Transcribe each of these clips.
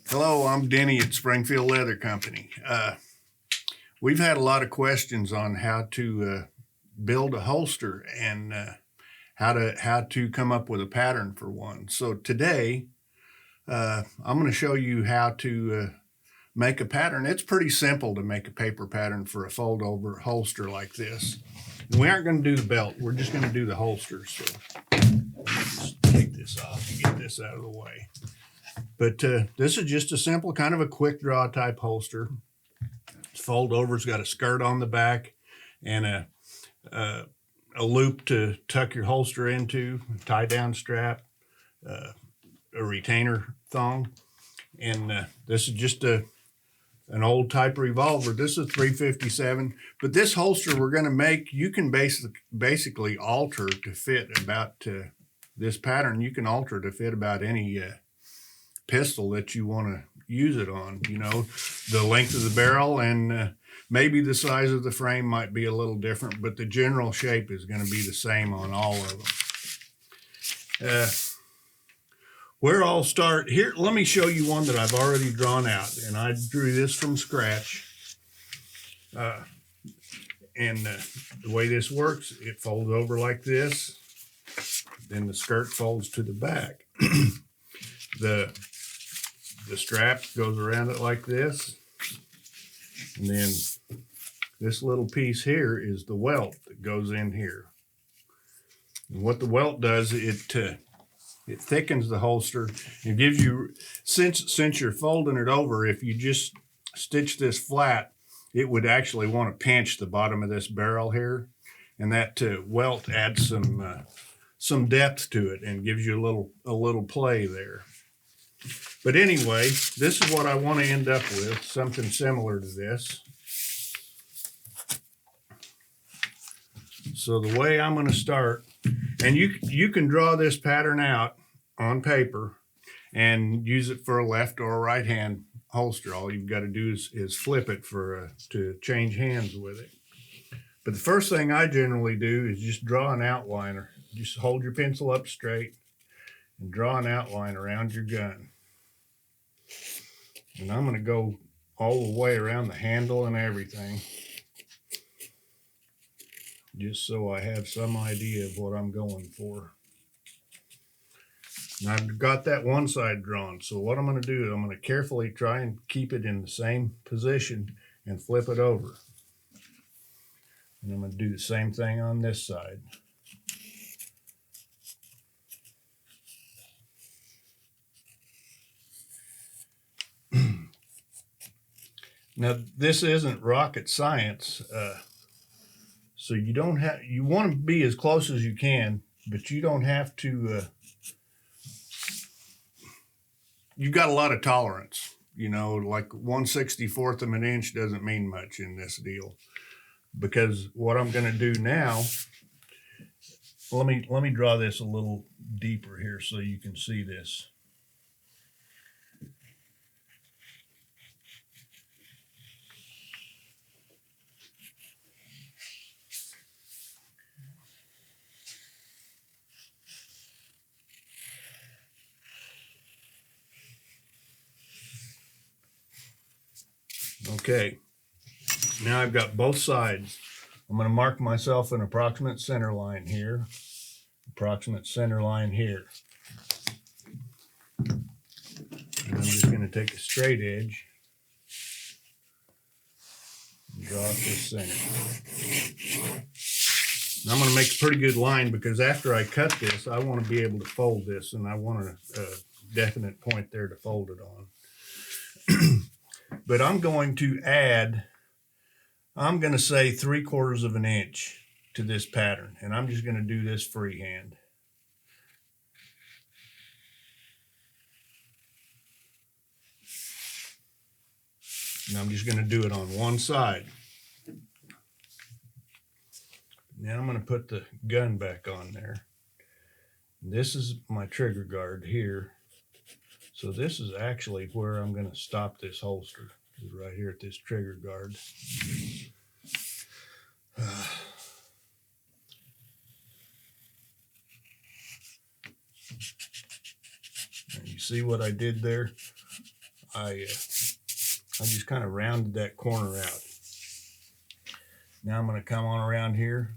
Hello, I'm Denny at Springfield Leather Company. We've had a lot of questions on how to build a holster and how to come up with a pattern for one. So today, I'm going to show you how to make a pattern. It's pretty simple to make a paper pattern for a fold-over holster like this. And we aren't going to do the belt. We're just going to do the holster. So let's take this off and get this out of the way. But this is just a simple kind of a quick draw type holster. It's fold over. It's got a skirt on the back and a loop to tuck your holster into, a tie down strap, a retainer thong. And this is just an old type revolver. This is 357. But this holster we're going to make, you can basically alter to fit about this pattern. You can alter to fit about any pistol that you want to use it on. You know, the length of the barrel and maybe the size of the frame might be a little different, but the general shape is going to be the same on all of them. Where I'll start here, let me show you one that I've already drawn out, and I drew this from scratch. The way this works, it folds over like this, then the skirt folds to the back. The strap goes around it like this, and then this little piece here is the welt that goes in here. And what the welt does, it thickens the holster and gives you, since you're folding it over, if you just stitch this flat, it would actually want to pinch the bottom of this barrel here, and that welt adds some depth to it and gives you a little play there. But anyway, this is what I want to end up with, something similar to this. So the way I'm going to start, and you can draw this pattern out on paper and use it for a left or a right hand holster. All you've got to do is flip it to change hands with it. But the first thing I generally do is just draw an outline. Just hold your pencil up straight and draw an outline around your gun. And I'm going to go all the way around the handle and everything, just so I have some idea of what I'm going for. And I've got that one side drawn, so what I'm going to do is I'm going to carefully try and keep it in the same position and flip it over. And I'm going to do the same thing on this side. Now, this isn't rocket science, so you want to be as close as you can, but you don't have to, you've got a lot of tolerance, you know, like 1/64 of an inch doesn't mean much in this deal, because what I'm going to do now, let me draw this a little deeper here so you can see this. Okay, now I've got both sides. I'm going to mark myself an approximate center line here, approximate center line here. And I'm just going to take a straight edge and draw up this center. And I'm going to make a pretty good line, because after I cut this, I want to be able to fold this, and I want a definite point there to fold it on. But I'm going to add I'm going to say 3/4 of an inch to this pattern, and I'm just going to do this freehand. And I'm just going to do it on one side. Now I'm going to put the gun back on there. This is my trigger guard here. So this is actually where I'm going to stop this holster, is right here at this trigger guard. And you see what I did there? I just kind of rounded that corner out. Now I'm going to come on around here.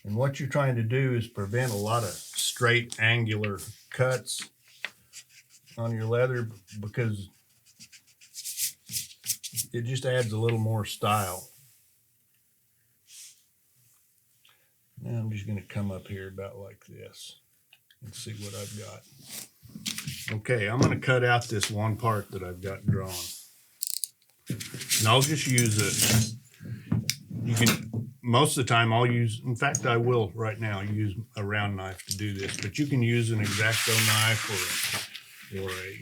And what you're trying to do is prevent a lot of straight angular cuts on your leather, because it just adds a little more style. Now I'm just going to come up here about like this and see what I've got. Okay, I'm going to cut out this one part that I've got drawn. And I'll just use it. You can, most of the time I'll use, in fact I will right now use a round knife to do this, but you can use an X-Acto knife or a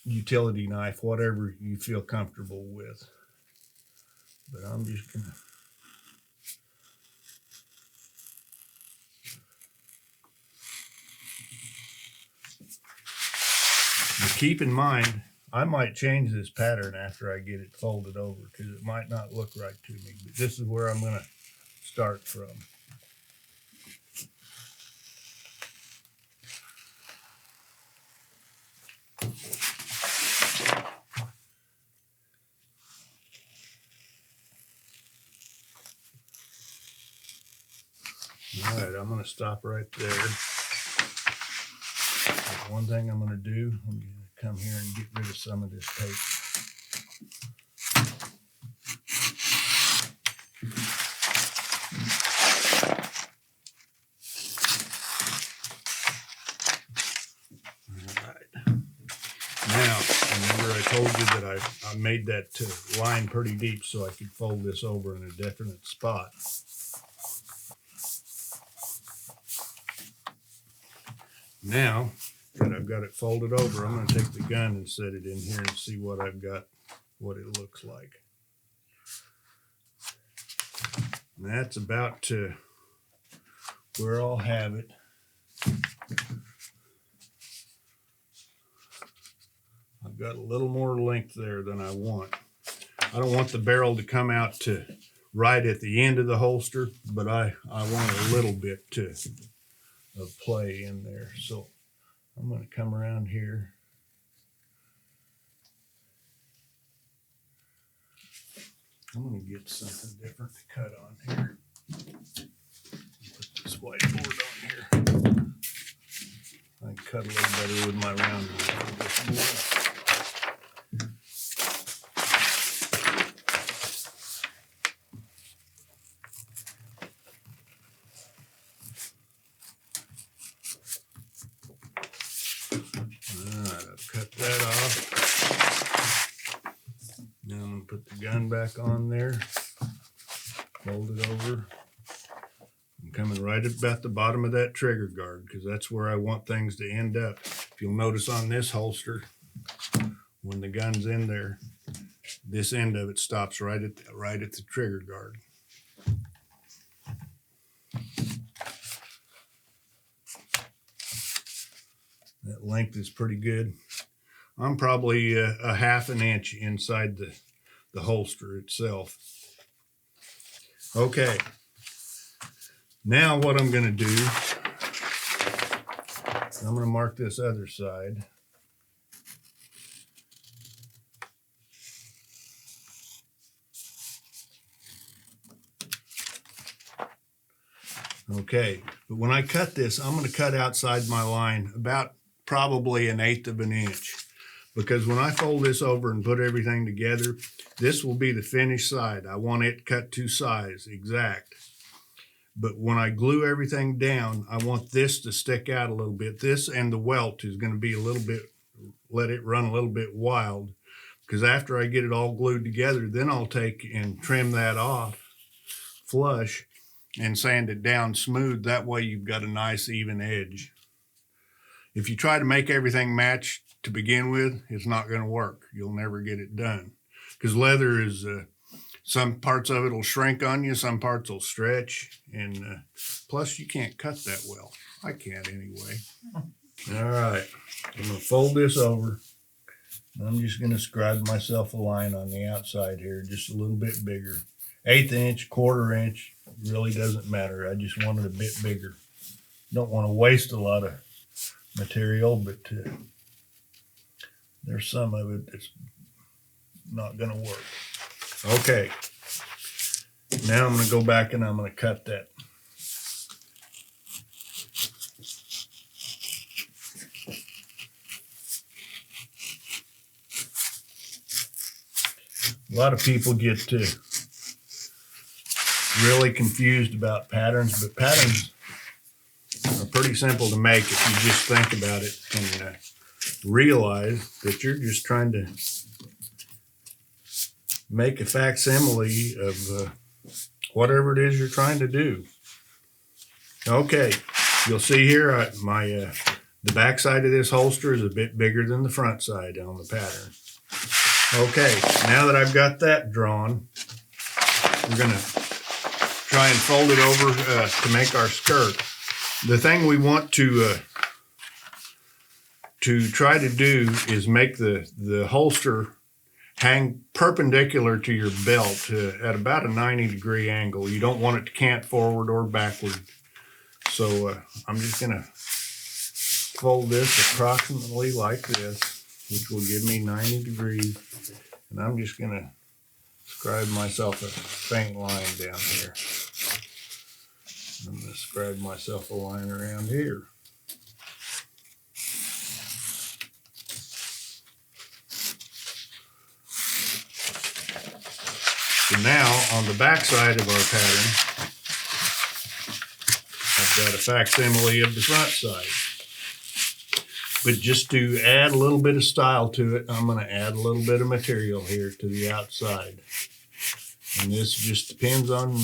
utility knife, whatever you feel comfortable with. But I'm just gonna keep in mind, I might change this pattern after I get it folded over, because it might not look right to me. But this is where I'm going to start from. All right, I'm going to stop right there. One thing I'm going to do, I'm going to come here and get rid of some of this tape. All right. Now, remember I told you that I made that line pretty deep so I could fold this over in a definite spot. Now that I've got it folded over, I'm going to take the gun and set it in here and see what I've got, what it looks like. And that's about to where I'll have it. I've got a little more length there than I want. I don't want the barrel to come out to right at the end of the holster, but I want a little bit of play in there. So I'm going to come around here. I'm going to get something different to cut on here. Put this whiteboard on here. I can cut a little better with my round knife. Alright, I've cut that off. Now I'm going to put the gun back on there, fold it over. I'm coming right about the bottom of that trigger guard, because that's where I want things to end up. If you'll notice on this holster, when the gun's in there, this end of it stops right at the trigger guard. That length is pretty good. I'm probably a 1/2 inch inside the holster itself. Okay. Now what I'm going to do, I'm going to mark this other side. Okay, but when I cut this, I'm going to cut outside my line about probably 1/8 of an inch, because when I fold this over and put everything together, this will be the finished side. I want it cut to size, exact. But when I glue everything down, I want this to stick out a little bit. This and the welt is going to be a little bit, let it run a little bit wild, because after I get it all glued together, then I'll take and trim that off flush and sand it down smooth. That way you've got a nice even edge. If you try to make everything match to begin with, it's not going to work. You'll never get it done, because leather is some parts of it will shrink on you, some parts will stretch, and plus you can't cut that well. I can't anyway. All right, I'm going to fold this over. I'm just going to scribe myself a line on the outside here, just a little bit bigger. 1/8 inch, 1/4 inch, really doesn't matter. I just want it a bit bigger. Don't want to waste a lot of material, but there's some of it that's not going to work. Okay, now I'm going to go back and I'm going to cut that. A lot of people get really confused about patterns, but patterns are pretty simple to make if you just think about it and realize that you're just trying to make a facsimile of whatever it is you're trying to do. Okay, you'll see here the back side of this holster is a bit bigger than the front side on the pattern. Okay, now that I've got that drawn, we're going to try and fold it over to make our skirt. The thing we want to try to do is make the holster hang perpendicular to your belt at about a 90-degree angle. You don't want it to cant forward or backward. So I'm just going to fold this approximately like this, which will give me 90 degrees. And I'm just going to scribe myself a faint line down here. I'm going to scribe myself a line around here. So now on the back side of our pattern, I've got a facsimile of the front side. But just to add a little bit of style to it, I'm going to add a little bit of material here to the outside. And this just depends on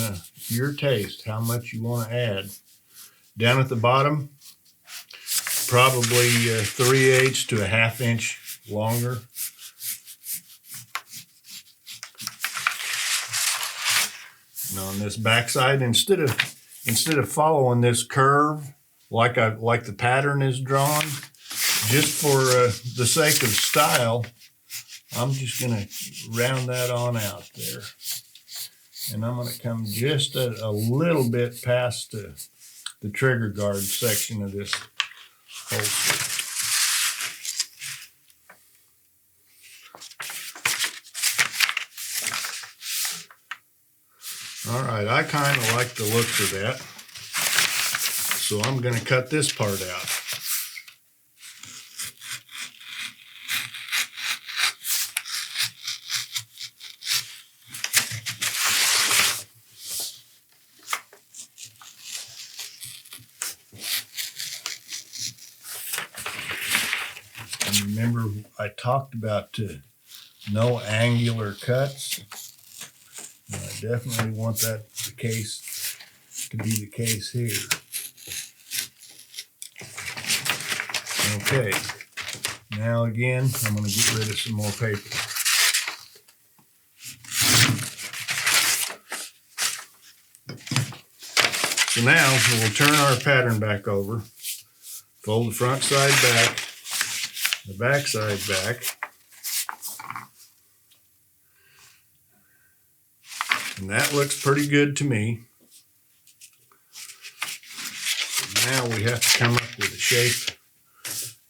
your taste, how much you want to add. Down at the bottom, probably 3/8 to a 1/2 inch longer. And on this backside, instead of following this curve like the pattern is drawn, just for the sake of style, I'm just going to round that on out there. And I'm going to come just a little bit past the trigger guard section of this holster. All right, I kind of like the looks of that. So I'm going to cut this part out. Remember, I talked about no angular cuts. And I definitely want that to be the case here. Okay, now again, I'm going to get rid of some more paper. So now we'll turn our pattern back over, fold the front side back, the back side back, and that looks pretty good to me. So now we have to come up with a shape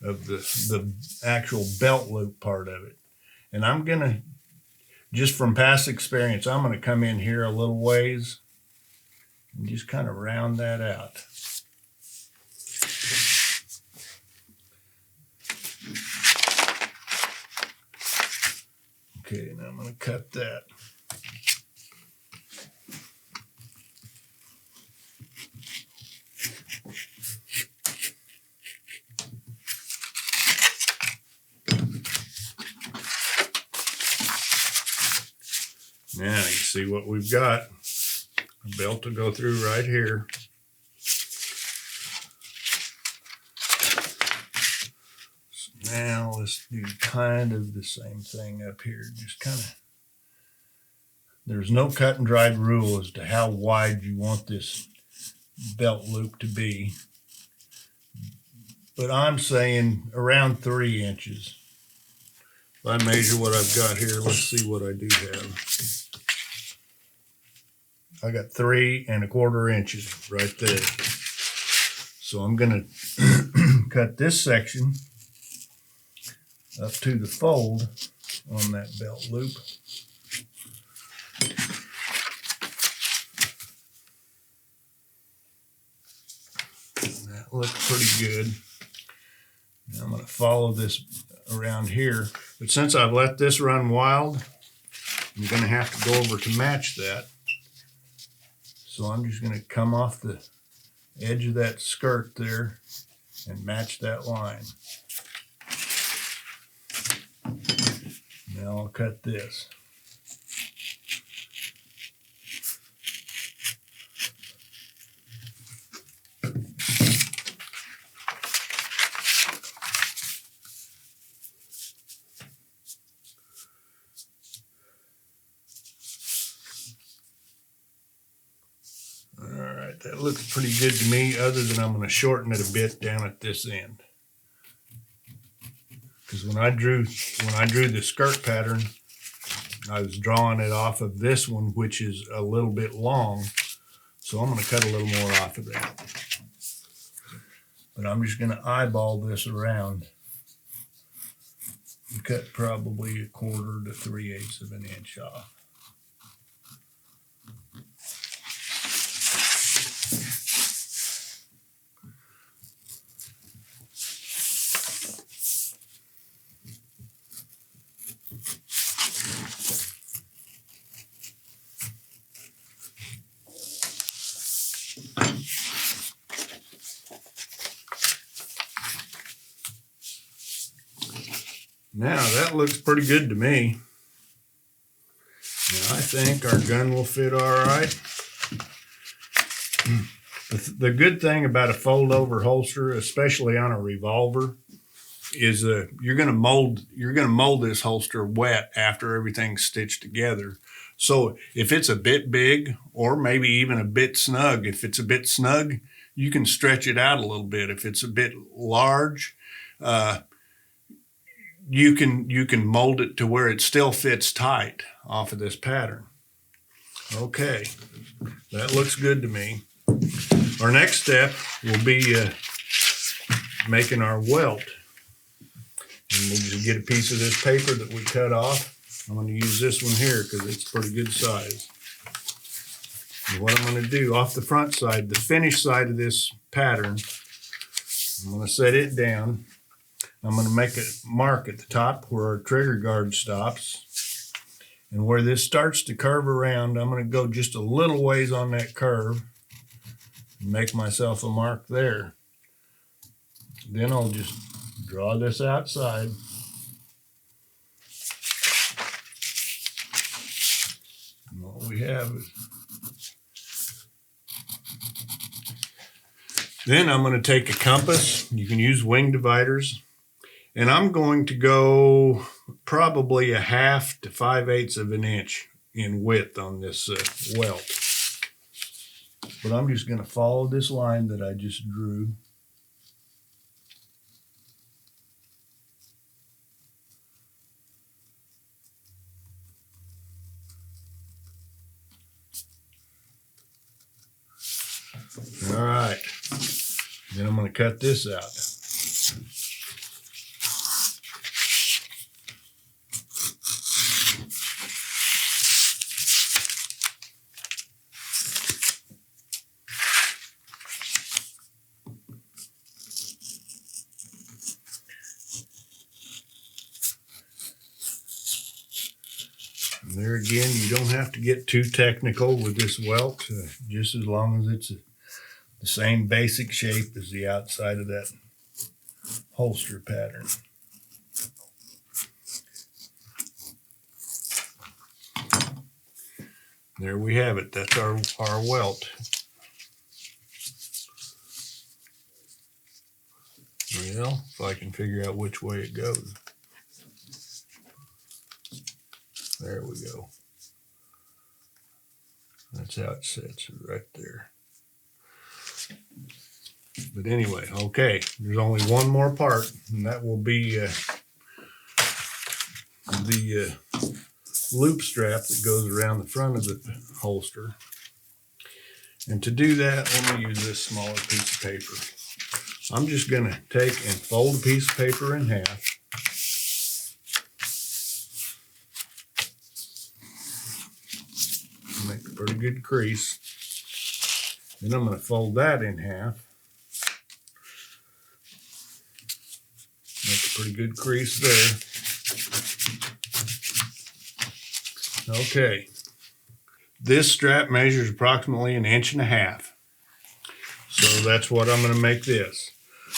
of the actual belt loop part of it. And I'm gonna, just from past experience, I'm gonna come in here a little ways and just kind of round that out. Okay, now I'm going to cut that. Now you see what we've got. A belt to go through right here. So now let's do kind of the same thing up here. Just kind of, there's no cut and dried rule as to how wide you want this belt loop to be. But I'm saying around 3 inches. If I measure what I've got here, let's see what I do have. I got 3 1/4 inches right there. So I'm gonna cut this section up to the fold on that belt loop. And that looks pretty good. Now I'm gonna follow this around here, but since I've let this run wild, I'm gonna have to go over to match that. So I'm just going to come off the edge of that skirt there and match that line. Now I'll cut this. That looks pretty good to me, other than I'm going to shorten it a bit down at this end. Because when I drew the skirt pattern, I was drawing it off of this one, which is a little bit long. So I'm going to cut a little more off of that. But I'm just going to eyeball this around and cut probably 1/4 to 3/8 of an inch off. Now that looks pretty good to me. Now I think our gun will fit all right. The good thing about a fold over holster, especially on a revolver, is you're going to mold this holster wet after everything's stitched together. So if it's a bit big or maybe even a bit snug, if it's a bit snug, you can stretch it out a little bit. If it's a bit large, you can mold it to where it still fits tight off of this pattern. Okay, that looks good to me. Our next step will be making our welt. And we'll just get a piece of this paper that we cut off. I'm going to use this one here because it's a pretty good size. And what I'm going to do off the front side, the finished side of this pattern, I'm going to set it down. I'm going to make a mark at the top where our trigger guard stops. And where this starts to curve around, I'm going to go just a little ways on that curve and make myself a mark there. Then I'll just draw this outside. And what we have is, then I'm going to take a compass. You can use wing dividers. And I'm going to go probably 1/2 to 5/8 of an inch in width on this welt. But I'm just going to follow this line that I just drew. All right. Then I'm going to cut this out. And there again, you don't have to get too technical with this welt, just as long as it's the same basic shape as the outside of that holster pattern. there we have it. That's our welt. Well, if I can figure out which way it goes. There we go. That's how it sits, right there. But anyway, okay, there's only one more part, and that will be the loop strap that goes around the front of the holster. And to do that, let me use this smaller piece of paper. I'm just going to take and fold a piece of paper in half. Make a pretty good crease. Then I'm going to fold that in half. Make a pretty good crease there. Okay. This strap measures approximately 1.5 inches. So that's what I'm going to make this.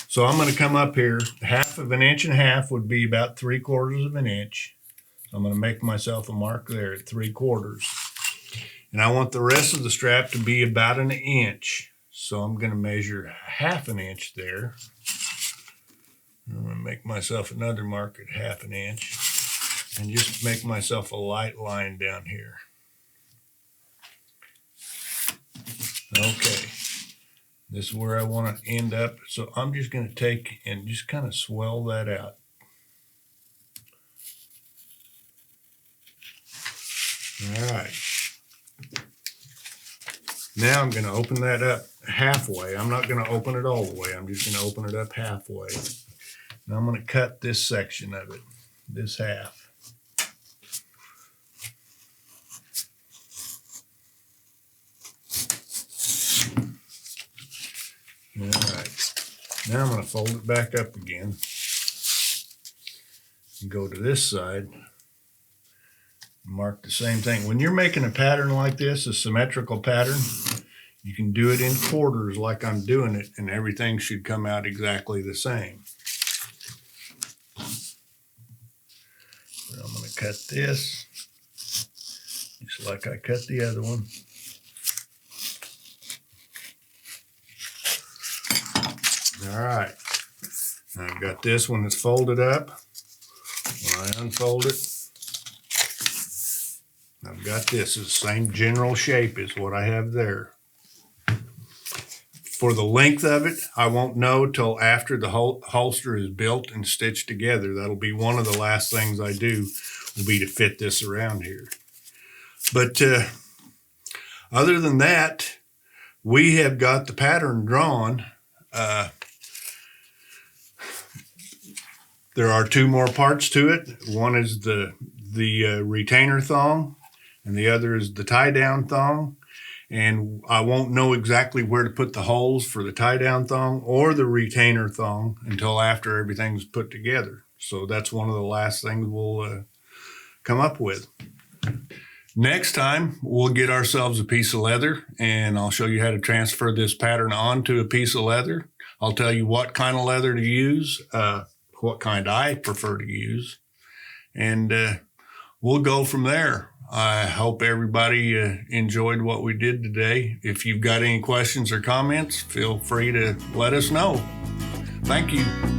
So I'm going to come up here. 1/2 inch would be about 3/4 inch. So I'm going to make myself a mark there at 3/4. And I want the rest of the strap to be about 1 inch. So I'm going to measure 1/2 inch there. I'm going to make myself another mark at 1/2 inch. And just make myself a light line down here. Okay. This is where I want to end up. So I'm just going to take and just kind of swell that out. All right. Now I'm going to open that up halfway. I'm not going to open it all the way. I'm just going to open it up halfway. Now I'm going to cut this section of it, this half. All right. Now I'm going to fold it back up again and go to this side. Mark the same thing. When you're making a pattern like this, a symmetrical pattern, you can do it in quarters like I'm doing it, and everything should come out exactly the same. I'm going to cut this just like I cut the other one. All right. I've got this one that's folded up. When I unfold it, I've got this. It's the same general shape as what I have there. For the length of it, I won't know till after the holster is built and stitched together. That'll be one of the last things I do, will be to fit this around here. But other than that, we have got the pattern drawn. There are 2 more parts to it. One is the retainer thong, and the other is the tie-down thong. And I won't know exactly where to put the holes for the tie-down thong or the retainer thong until after everything's put together. So that's one of the last things we'll come up with. Next time, we'll get ourselves a piece of leather, and I'll show you how to transfer this pattern onto a piece of leather. I'll tell you what kind of leather to use, what kind I prefer to use, and we'll go from there. I hope everybody enjoyed what we did today. If you've got any questions or comments, feel free to let us know. Thank you.